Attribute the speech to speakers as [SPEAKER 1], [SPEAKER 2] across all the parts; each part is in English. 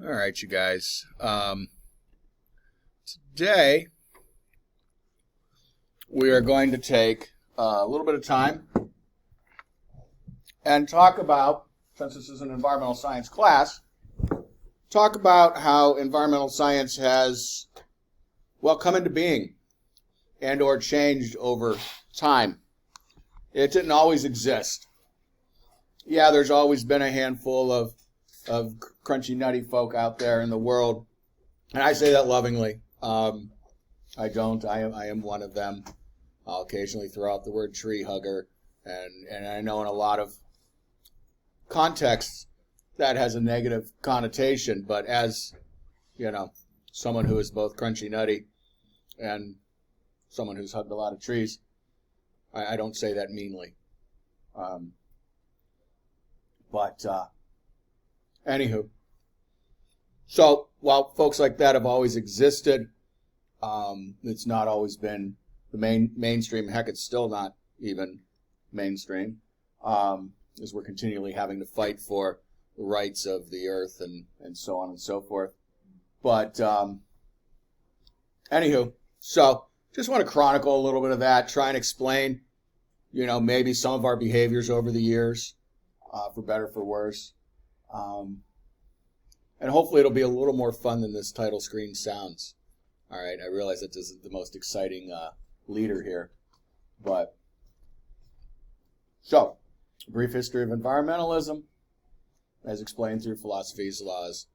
[SPEAKER 1] All right, you guys. Today, we are going to take a little bit of time and talk about, since this is an environmental science class, talk about how environmental science has, well, come into being and or changed over time. It didn't always exist. Yeah, there's always been a handful of crunchy, nutty folk out there in the world, and I say that lovingly. I don't. I am one of them. I'll occasionally throw out the word tree hugger, and I know in a lot of contexts that has a negative connotation, but as, you know, someone who is both crunchy, nutty, and someone who's hugged a lot of trees, I don't say that meanly. Anywho, so while folks like that have always existed, it's not always been the mainstream. Heck, it's still not even mainstream, as we're continually having to fight for the rights of the earth and so on and so forth. But anywho, so just want to chronicle a little bit of that, try and explain, you know, maybe some of our behaviors over the years, for better, for worse. And hopefully it'll be a little more fun than this title screen sounds. All right, I realize that this isn't the most exciting leader here. But, so, a brief history of environmentalism, as explained through philosophies, laws,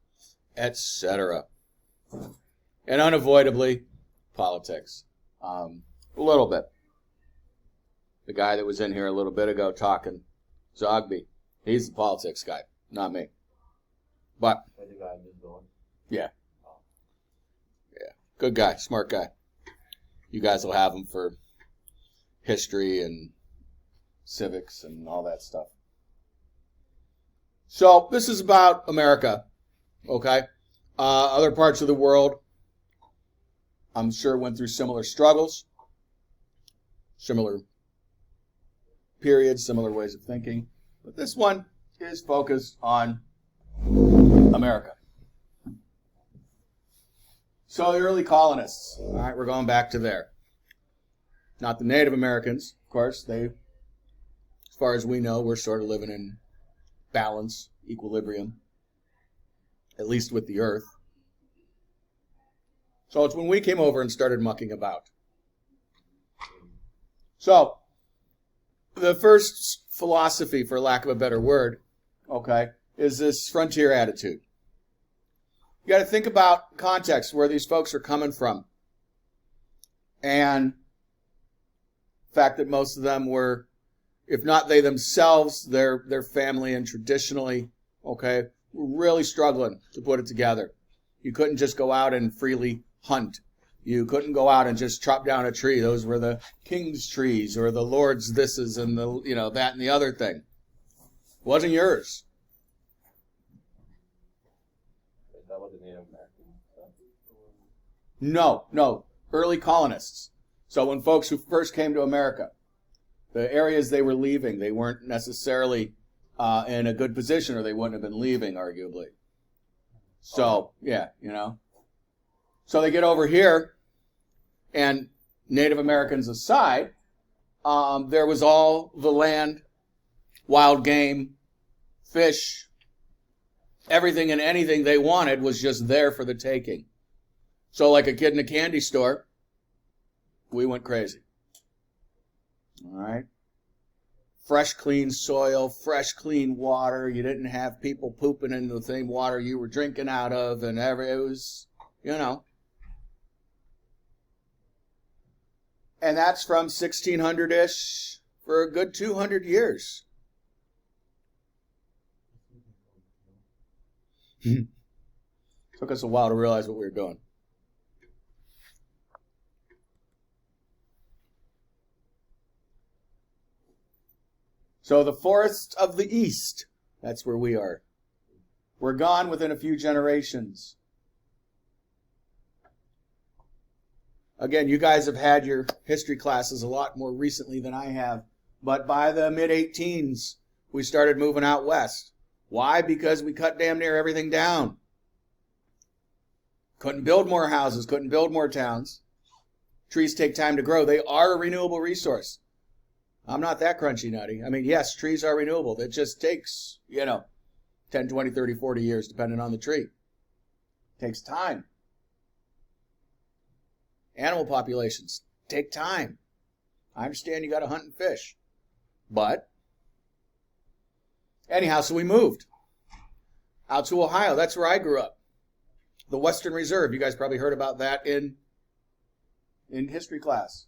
[SPEAKER 1] etc. And unavoidably, politics. A little bit. The guy that was in here a little bit ago talking, Zogby, he's the politics guy, not me. But, yeah. Yeah. Good guy, smart guy. You guys will have him for history and civics and all that stuff. So, this is about America, okay? Other parts of the world, I'm sure, went through similar struggles, similar periods, similar ways of thinking. But this one is focused on America. So the early colonists, all right, we're going back to there. Not the Native Americans, of course. They, as far as we know, we're sort of living in balance, equilibrium, at least with the earth. So it's when we came over and started mucking about. So the first philosophy, for lack of a better word, okay, is this frontier attitude. You got to think about context, where these folks are coming from. And the fact that most of them were, if not they themselves, their family and traditionally, okay, were really struggling to put it together. You couldn't just go out and freely hunt. You couldn't go out and just chop down a tree. Those were the king's trees or the lord's thises and the, you know, that and the other thing. It wasn't yours. No. Early colonists. So when folks who first came to America, the areas they were leaving, they weren't necessarily in a good position, or they wouldn't have been leaving, arguably. So, yeah, you know. So they get over here, and Native Americans aside, there was all the land, wild game, fish, everything and anything they wanted was just there for the taking. So like a kid in a candy store, we went crazy. All right. Fresh, clean soil, fresh, clean water. You didn't have people pooping in the same water you were drinking out of, and it was, you know. And that's from 1600-ish for a good 200 years. Took us a while to realize what we were doing. So the forests of the East, that's where we are. We're gone within a few generations. Again, you guys have had your history classes a lot more recently than I have. But by the mid-18s, we started moving out west. Why? Because we cut damn near everything down. Couldn't build more houses, couldn't build more towns. Trees take time to grow. They are a renewable resource. I'm not that crunchy nutty. I mean, yes, trees are renewable. It just takes, 10, 20, 30, 40 years, depending on the tree. It takes time. Animal populations take time. I understand you got to hunt and fish. But, anyhow, so we moved out to Ohio. That's where I grew up. The Western Reserve. You guys probably heard about that in history class.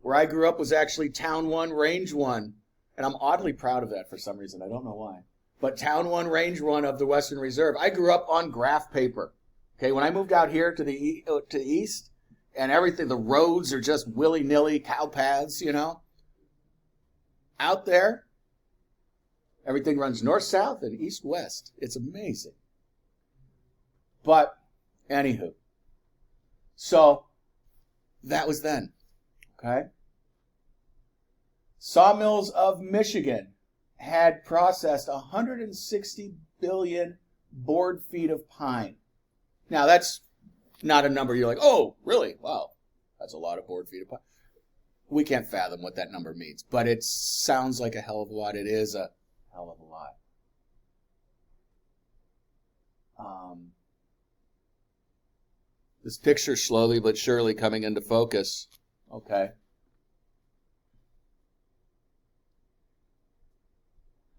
[SPEAKER 1] Where I grew up was actually Town 1, Range 1. And I'm oddly proud of that for some reason. I don't know why. But Town 1, Range 1 of the Western Reserve. I grew up on graph paper. Okay, when I moved out here to the east, and everything, the roads are just willy-nilly cow paths, Out there, everything runs north-south and east-west. It's amazing. But, anywho. So, that was then. Okay? Sawmills of Michigan had processed 160 billion board feet of pine. Now, that's not a number you're like, oh, really? Wow, that's a lot of board feet of pine. We can't fathom what that number means, but it sounds like a hell of a lot. It is a hell of a lot. This picture slowly but surely coming into focus. Okay.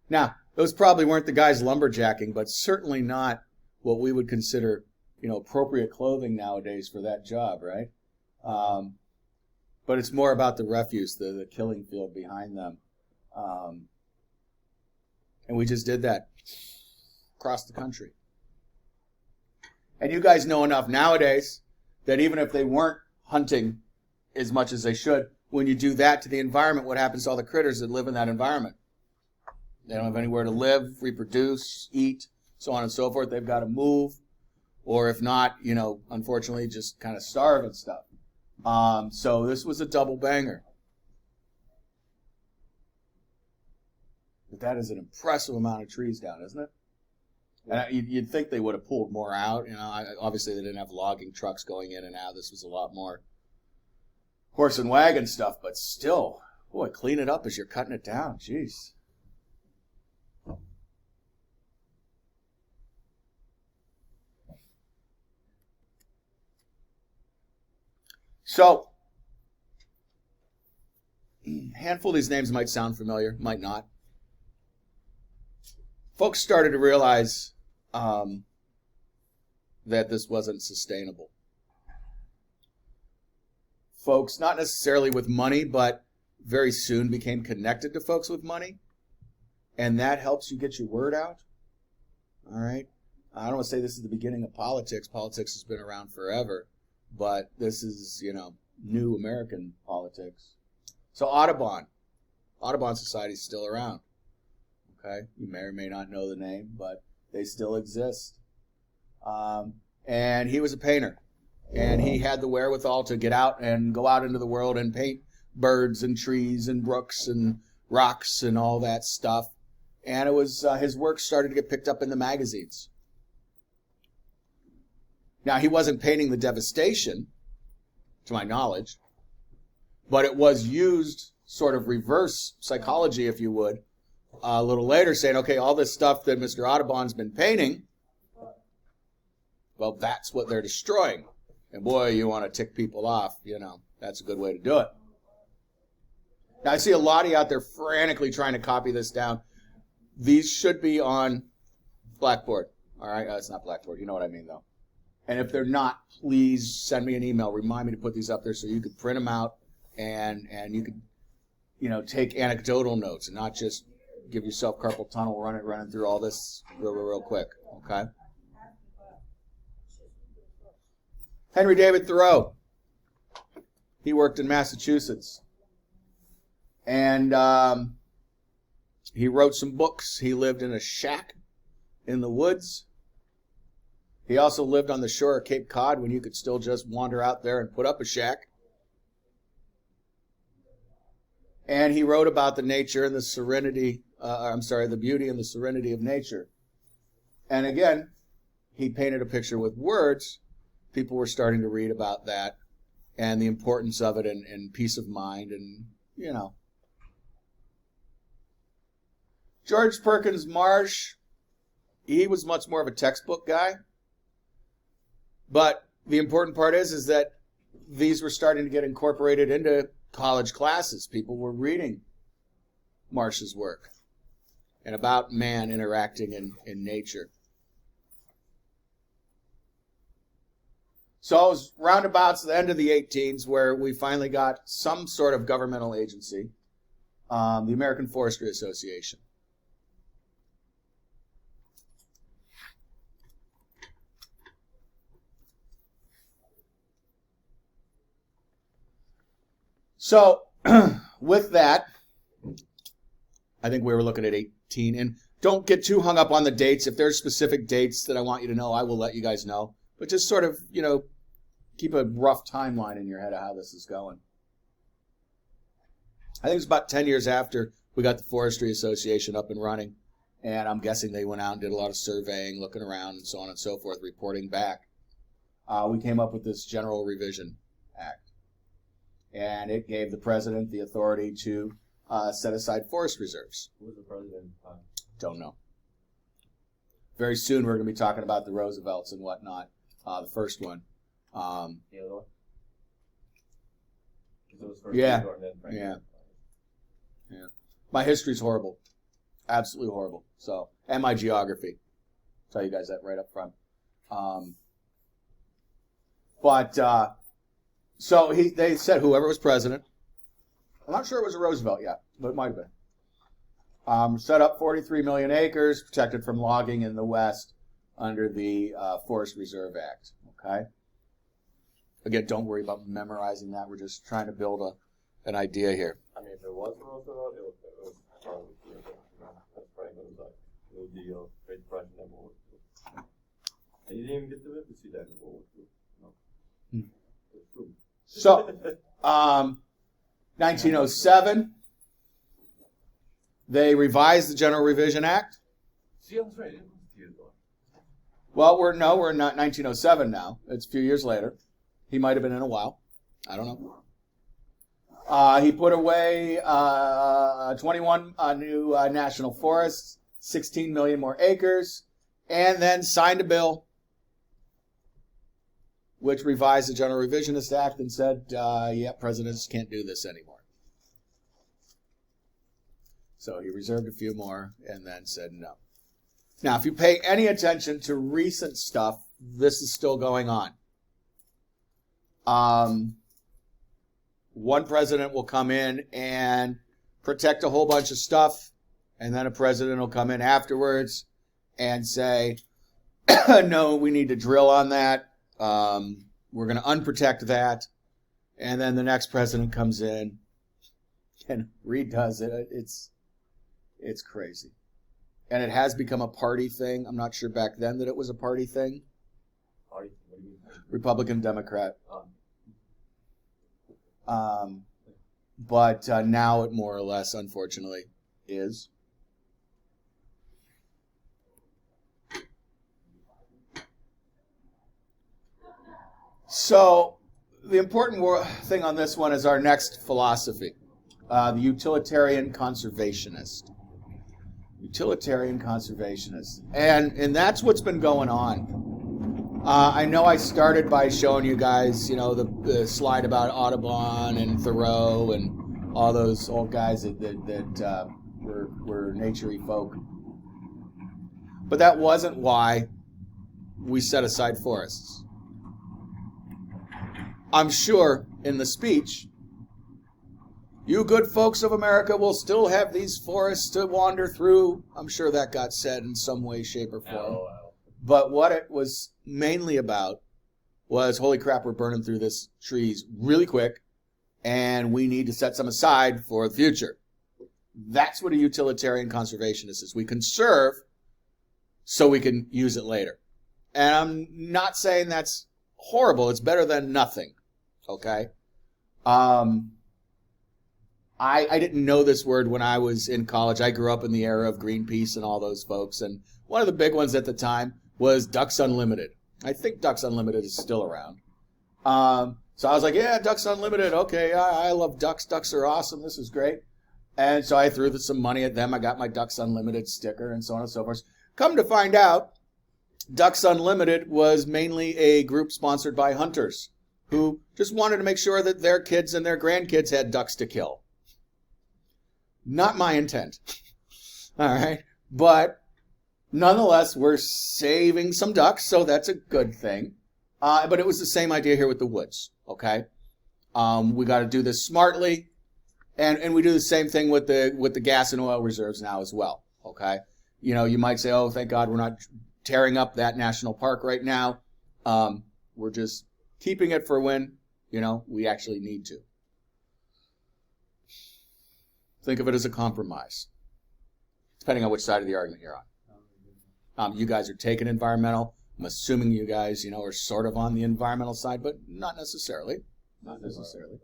[SPEAKER 1] Now, those probably weren't the guys lumberjacking, but certainly not what we would consider, appropriate clothing nowadays for that job, right? But it's more about the refuse, the killing field behind them. And we just did that across the country. And you guys know enough nowadays that even if they weren't hunting as much as they should, when you do that to the environment, what happens to all the critters that live in that environment? They don't have anywhere to live, reproduce, eat, so on and so forth. They've got to move. Or if not, unfortunately, just kind of starve and stuff. So this was a double banger. But that is an impressive amount of trees down, isn't it? And you'd think they would have pulled more out. Obviously they didn't have logging trucks going in and out. This was a lot more horse and wagon stuff. But still, boy, clean it up as you're cutting it down. Jeez. So, a handful of these names might sound familiar, might not. Folks started to realize that this wasn't sustainable. Folks, not necessarily with money, but very soon became connected to folks with money. And that helps you get your word out. All right? I don't want to say this is the beginning of politics. Politics has been around forever. But this is, new American politics. So Audubon Society is still around. Okay? You may or may not know the name, but they still exist. And he was a painter. And he had the wherewithal to get out and go out into the world and paint birds and trees and brooks and rocks and all that stuff. And it was his work started to get picked up in the magazines. Now, he wasn't painting the devastation, to my knowledge, but it was used sort of reverse psychology, if you would, a little later, saying, okay, all this stuff that Mr. Audubon's been painting, well, that's what they're destroying. And boy, you want to tick people off, that's a good way to do it. Now, I see a lot of you out there frantically trying to copy this down. These should be on Blackboard. All right? It's not Blackboard. You know what I mean, though. And if they're not, please send me an email. Remind me to put these up there so you could print them out and you could, take anecdotal notes and not just give yourself carpal tunnel running through all this real quick. Okay? Henry David Thoreau. He worked in Massachusetts. And he wrote some books. He lived in a shack in the woods. He also lived on the shore of Cape Cod when you could still just wander out there and put up a shack. And he wrote about the nature and the serenity, the beauty and the serenity of nature. And again, he painted a picture with words, People were starting to read about that and the importance of it and peace of mind and, you know. George Perkins Marsh, he was much more of a textbook guy. But the important part is that these were starting to get incorporated into college classes. People were reading Marsh's work and about man interacting in nature. So it was roundabouts the end of the 18s where we finally got some sort of governmental agency, the American Forestry Association. So with that, I think we were looking at 18. And don't get too hung up on the dates. If there's specific dates that I want you to know, I will let you guys know. But just sort of, you know, keep a rough timeline in your head of how this is going. I think it's about 10 years after we got the Forestry Association up and running. And I'm guessing they went out and did a lot of surveying, looking around, and so on and so forth, reporting back. We came up with this General Revision Act. And it gave the president the authority to set aside forest reserves.
[SPEAKER 2] Who was the president?
[SPEAKER 1] Don't know. Very soon we're going to be talking about the Roosevelts and whatnot. The first one.
[SPEAKER 2] The other one? It was first
[SPEAKER 1] Yeah.
[SPEAKER 2] Yeah.
[SPEAKER 1] Yeah. My history's horrible. Absolutely horrible. So, and my geography. I'll tell you guys that right up front. So they said whoever was president, I'm not sure it was a Roosevelt yet, but it might have been, set up 43 million acres protected from logging in the West under the Forest Reserve Act. Okay. Again, don't worry about memorizing that. We're just trying to build an idea here.
[SPEAKER 2] I mean, if it was Roosevelt, it was probably that's probably going to be the Great Depression and World War II. And you didn't even get to live to see that in World War II. No. It's true.
[SPEAKER 1] So, 1907, they revised the General Revision Act.
[SPEAKER 2] See, I was right. It was years ago.
[SPEAKER 1] Well, we're not 1907 now. It's a few years later. He might have been in a while. I don't know. He put away 21 new national forests, 16 million more acres, and then signed a bill which revised the General Revisionist Act and said, presidents can't do this anymore. So he reserved a few more and then said no. Now, if you pay any attention to recent stuff, this is still going on. One president will come in and protect a whole bunch of stuff, and then a president will come in afterwards and say, no, we need to drill on that. We're going to unprotect that. And then the next president comes in and redoes it. It's crazy. And it has become a party thing. I'm not sure back then that it was a party thing.
[SPEAKER 2] Party? What do you mean?
[SPEAKER 1] Republican, Democrat. But now it more or less, unfortunately, is. So the important thing on this one is our next philosophy, the utilitarian conservationist. Utilitarian conservationist. And that's what's been going on. I know I started by showing you guys, the slide about Audubon and Thoreau and all those old guys that were nature-y folk. But that wasn't why we set aside forests. I'm sure in the speech, you good folks of America will still have these forests to wander through. I'm sure that got said in some way, shape, or form. But what it was mainly about was, holy crap, we're burning through these trees really quick, and we need to set some aside for the future. That's what a utilitarian conservationist is. We conserve so we can use it later. And I'm not saying that's horrible. It's better than nothing. Okay? I didn't know this word when I was in college. I grew up in the era of Greenpeace and all those folks. And one of the big ones at the time was Ducks Unlimited. I think Ducks Unlimited is still around. So I was like, yeah, Ducks Unlimited. Okay, I love ducks. Ducks are awesome. This is great. And so I threw some money at them. I got my Ducks Unlimited sticker and so on and so forth. Come to find out, Ducks Unlimited was mainly a group sponsored by hunters who just wanted to make sure that their kids and their grandkids had ducks to kill. Not my intent. All right. But nonetheless, we're saving some ducks, so that's a good thing. But it was the same idea here with the woods, okay? We got to do this smartly, and we do the same thing with the gas and oil reserves now as well, okay? You know, you might say, oh, thank God we're not tearing up that national park right now. We're just keeping it for when, you know, we actually need to. Think of it as a compromise, depending on which side of the argument you're on. You guys are taking environmental. I'm assuming you guys, you know, are sort of on the environmental side, but not necessarily. Not necessarily.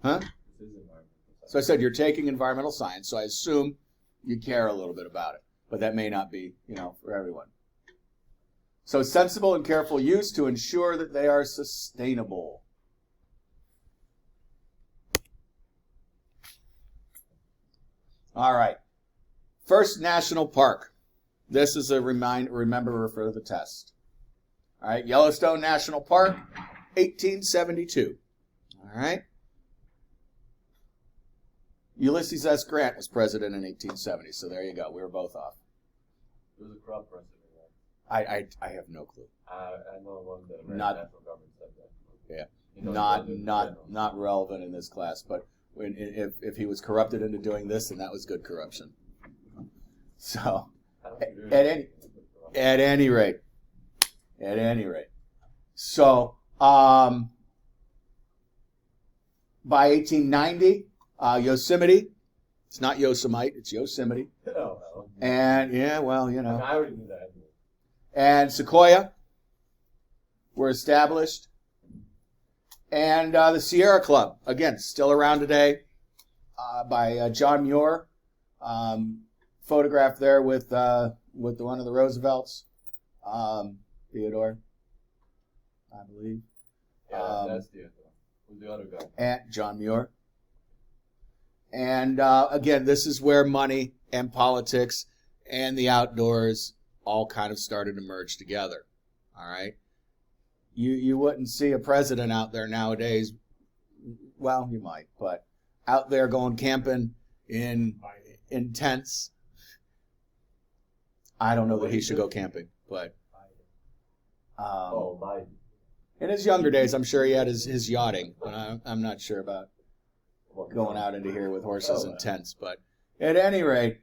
[SPEAKER 1] Huh? So I said you're taking environmental science, so I assume you care a little bit about it. But that may not be, you know, for everyone. So sensible and careful use to ensure that they are sustainable. All right. First national park. This is a remember for the test. All right. Yellowstone National Park, 1872. All right. Ulysses S. Grant was president in 1870, so there you go. We were both off.
[SPEAKER 2] There was a corrupt president.
[SPEAKER 1] I have no clue.
[SPEAKER 2] I know one of the national government said that.
[SPEAKER 1] Yeah.
[SPEAKER 2] You know,
[SPEAKER 1] Not relevant in this class, but if he was corrupted into doing this, then that was good corruption. So at any rate. So by 1890, Yosemite. It's not Yosemite. It's Yosemite.
[SPEAKER 2] No.
[SPEAKER 1] And yeah, well, you know.
[SPEAKER 2] I already knew that.
[SPEAKER 1] And Sequoia were established. And the Sierra Club, again, still around today, by John Muir, photographed there with one of the Roosevelts, Theodore, I believe.
[SPEAKER 2] Yeah, that's Theodore. Who's the other guy?
[SPEAKER 1] And John Muir. And again, this is where money and politics and the outdoors all kind of started to merge together. All right. You wouldn't see a president out there nowadays. Well, you might, but out there going camping in tents. I don't know that he should go camping, but
[SPEAKER 2] Biden.
[SPEAKER 1] In his younger days, I'm sure he had his yachting, but I'm not sure about going out into here with horses and tents. But at any rate,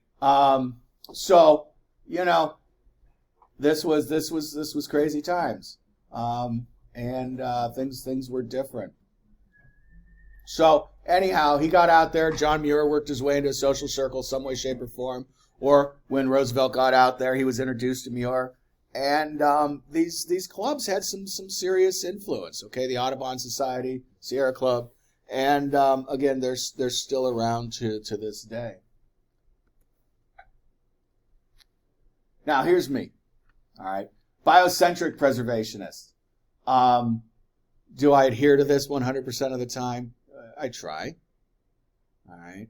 [SPEAKER 1] so you know, this was crazy times. And things were different. So anyhow, he got out there. John Muir worked his way into a social circle, some way, shape, or form. Or when Roosevelt got out there, he was introduced to Muir. And these clubs had some serious influence. Okay, the Audubon Society, Sierra Club, and again, they're still around to this day. Now here's me. All right, biocentric preservationist. Do I adhere to this 100% of the time? I try. All right.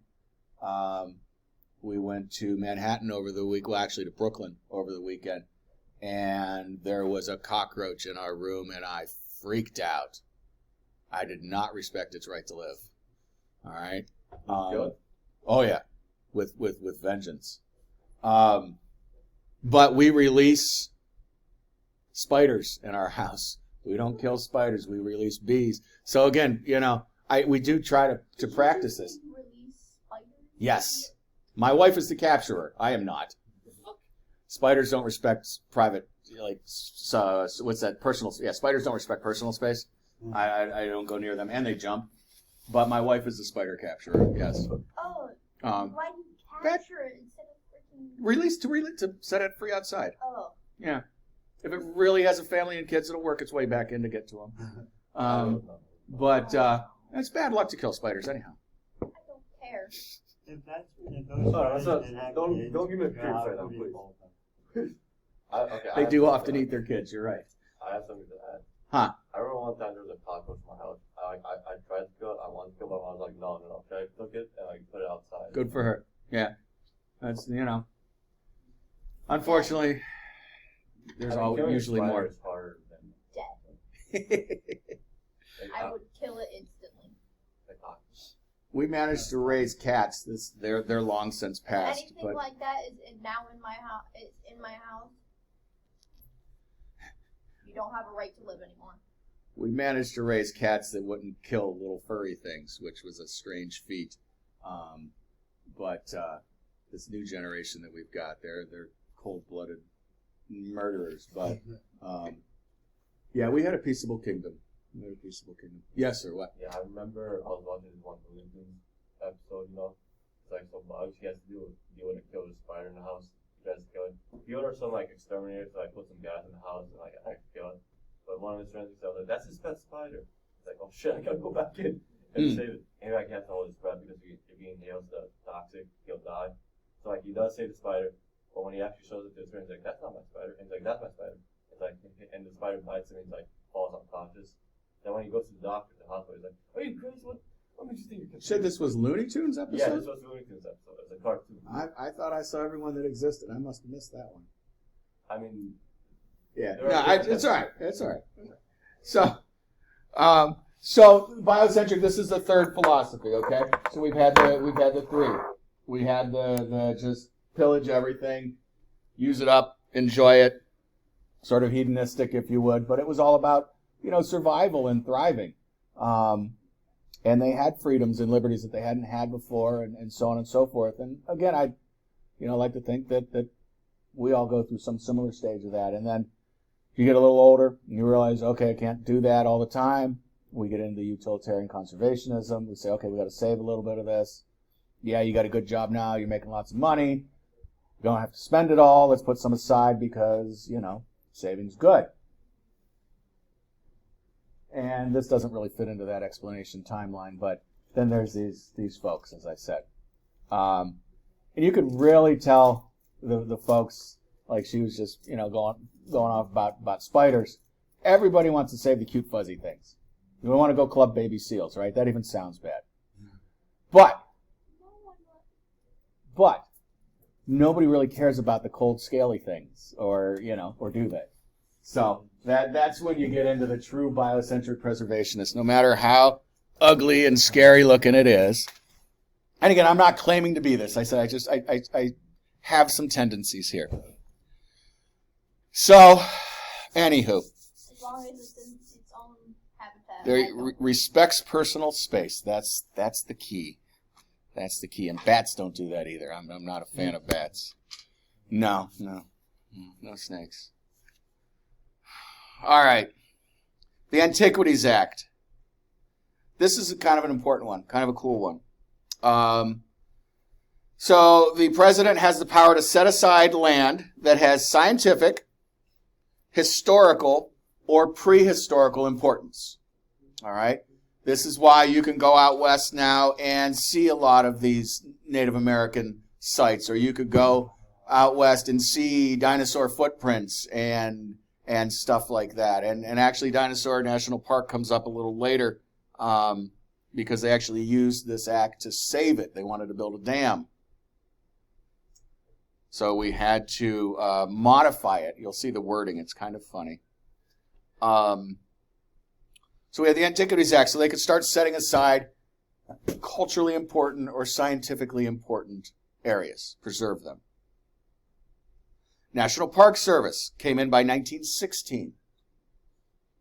[SPEAKER 1] We went to Manhattan over the week, well, actually to Brooklyn over the weekend, and there was a cockroach in our room, and I freaked out. I did not respect its right to live. All right. Oh yeah, with vengeance. But we release spiders in our house. We don't kill spiders. We release bees. So again, you know, we do try to practice this.
[SPEAKER 3] Release spiders?
[SPEAKER 1] Yes. My wife is the capturer. I am not. Spiders don't respect private, like, what's that, personal, yeah, spiders don't respect personal space. I don't go near them, and they jump. But my wife is the spider capturer, yes.
[SPEAKER 3] Oh, why do you capture it instead of freaking...
[SPEAKER 1] To set it free outside.
[SPEAKER 3] Oh.
[SPEAKER 1] Yeah. If it really has a family and kids, it'll work its way back in to get to them. But it's bad luck to kill spiders anyhow.
[SPEAKER 3] I don't care.
[SPEAKER 4] If those
[SPEAKER 2] don't give me a pure side, please.
[SPEAKER 1] They do often eat their kids, you're right.
[SPEAKER 2] I have something to add.
[SPEAKER 1] Huh.
[SPEAKER 2] I remember one time there was a cockroach in my house. I tried to kill it. I wanted to kill it, but I was like, no. So I took it and put it outside.
[SPEAKER 1] Good for her. Yeah. That's, unfortunately, there's usually more.
[SPEAKER 2] Is harder than
[SPEAKER 3] I would kill it instantly.
[SPEAKER 1] We managed to raise cats. They're long since passed.
[SPEAKER 3] Anything like that is now in my house. It's in my house. You don't have a right to live anymore.
[SPEAKER 1] We managed to raise cats that wouldn't kill little furry things, which was a strange feat. But this new generation that we've got, they're cold-blooded murderers. But yeah, we had a peaceable kingdom. Yes, sir. What?
[SPEAKER 2] Yeah, I remember I was watching this one Looney Tunes episode. It's like some bugs. He has to deal with a killer spider in the house. He tries to kill it. He orders some exterminator to put some gas in the house and kill it. But one of his friends said, "That's his pet spider." It's like, oh shit, I gotta go back in and save it. And he has to hold his breath because if he inhales the toxic, he'll die. So he does save the spider, but when he actually shows it to his friend, he's like, "That's not my spider." And he's like, "That's my spider." It's like, and the spider bites him and falls unconscious. Then when he goes to the doctor at the hospital, he's like, "Are you crazy? What makes you think you're?"
[SPEAKER 1] Said this was Looney Tunes episode?
[SPEAKER 2] Yeah, this was Looney Tunes episode. It was a cartoon.
[SPEAKER 1] I thought I saw everyone that existed. I must have missed that one.
[SPEAKER 2] I mean,
[SPEAKER 1] yeah, it's all right. It's all right. So, biocentric. This is the third philosophy. Okay, so we've had the three. We had the just pillage everything, use it up, enjoy it, sort of hedonistic, if you would. But it was all about survival and thriving. And they had freedoms and liberties that they hadn't had before, and so on and so forth. And again, I like to think that we all go through some similar stage of that. And then you get a little older, and you realize, okay, I can't do that all the time. We get into utilitarian conservationism. We say, okay, we got to save a little bit of this. Yeah, you got a good job now. You're making lots of money. You don't have to spend it all. Let's put some aside because, saving's good. And this doesn't really fit into that explanation timeline, but then there's these folks, as I said. And you could really tell the folks, like she was just, going off about spiders. Everybody wants to save the cute fuzzy things. You don't want to go club baby seals, right? That even sounds bad. But nobody really cares about the cold scaly things, or do they? So that's when you get into the true biocentric preservationist, no matter how ugly and scary looking it is. And again, I'm not claiming to be this. I said I have some tendencies here. So, anywho.
[SPEAKER 3] As long as it's in its own habitat.
[SPEAKER 1] There respects personal space. That's the key. That's the key. And bats don't do that either. I'm not a fan of bats. No snakes. All right. The Antiquities Act. This is kind of an important one, kind of a cool one. So the president has the power to set aside land that has scientific, historical, or prehistorical importance. All right? This is why you can go out west now and see a lot of these Native American sites, or you could go out west and see dinosaur footprints and stuff like that. And actually, Dinosaur National Park comes up a little later because they actually used this act to save it. They wanted to build a dam. So we had to modify it. You'll see the wording. It's kind of funny. So we had the Antiquities Act, so they could start setting aside culturally important or scientifically important areas, preserve them. National Park Service came in by 1916,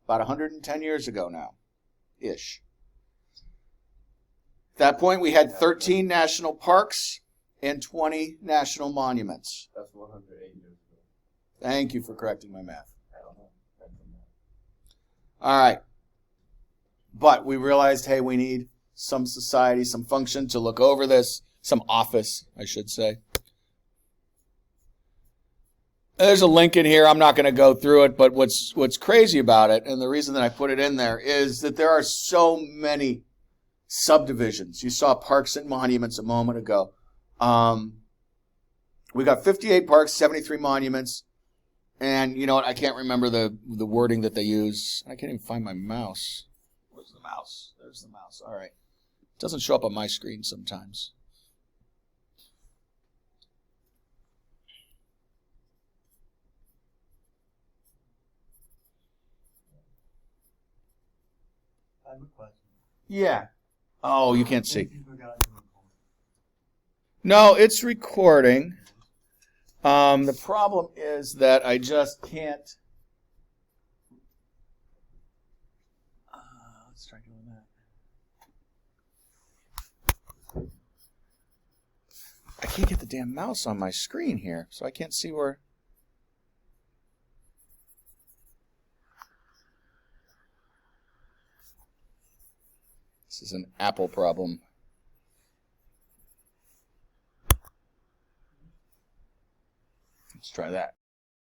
[SPEAKER 1] about 110 years ago now, ish. At that point, we had 13 national parks and 20 national monuments.
[SPEAKER 2] That's 108 years ago.
[SPEAKER 1] Thank you for correcting my math.
[SPEAKER 2] I don't know.
[SPEAKER 1] All right. But we realized, hey, we need some society, some function to look over this, some office, I should say. There's a link in here. I'm not going to go through it, but what's crazy about it, and the reason that I put it in there, is that there are so many subdivisions. You saw parks and monuments a moment ago. We got 58 parks, 73 monuments, And you know what? I can't remember the wording that they use. I can't even find my mouse. Where's the mouse? There's the mouse. All right. It doesn't show up on my screen sometimes.
[SPEAKER 4] I have a question.
[SPEAKER 1] Yeah. Oh, you can't see.
[SPEAKER 4] If you forgot to record.
[SPEAKER 1] No, it's recording. The problem is that I just can't. Let's try doing that. I can't get the damn mouse on my screen here, so I can't see where. This is an Apple problem. Let's try that.